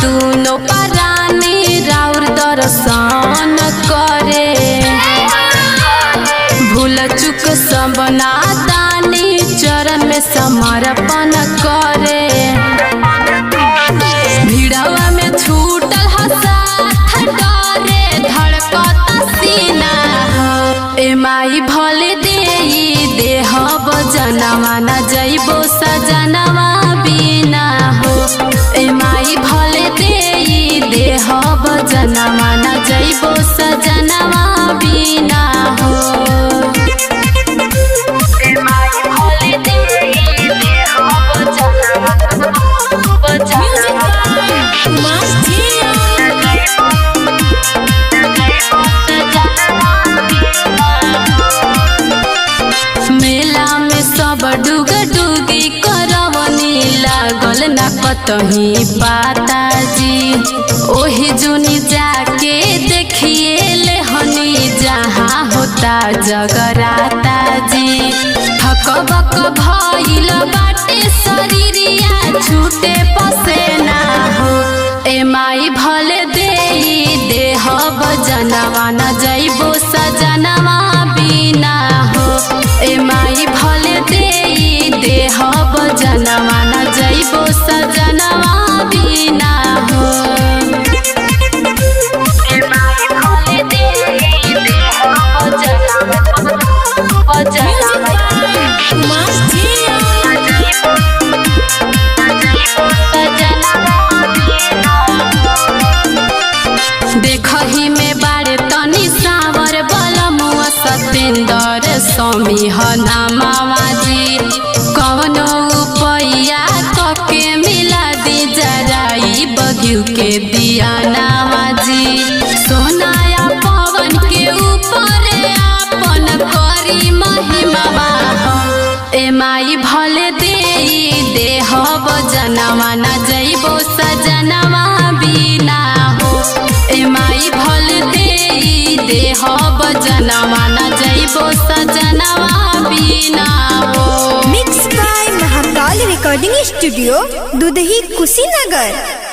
दुनो परानी राउर दर्शन करे भूल चुक सब नादानी चरण में समर्पण करे भिड़वा में छूटल हसाथ डरे धड़कता सीना ए माई भले देह जनवा न जइबो सजनवा बिना हो ए माई भले देह जनवा न जइबो सजनवा बिना हो ए माई भले देह जनवा मेला में सब डुग डुगी करवनी लागल ना कतही पाता जी ओही जुनी जाके देखिए ले हनी जहाँ होता जगराता जी थकबक भइल बाटे शरीरिया छूटे पसेना हो ए माई भले देह जनवा न जइबो सजनवा बिना हो ए माई भले देह जनवा न जइबो सजनवा बिना हो ए माई भले देह जनवा देखही में बारे तनी सावर बलमुआ सतेंद्र स्वामी हनामावा जी कवनो उपैया कके मिला दी जराई बघिउ के दिया नामा जी सोनाया पवन के ऊपर आपन करी महिमा ए माई भले देह जनवा न जइबो सजनवा बिना हो ए माई भले देह जनवा न जइबो सजनवा बिना हो। Mix by Mahakal recording studio Dudhahi Kushinagar.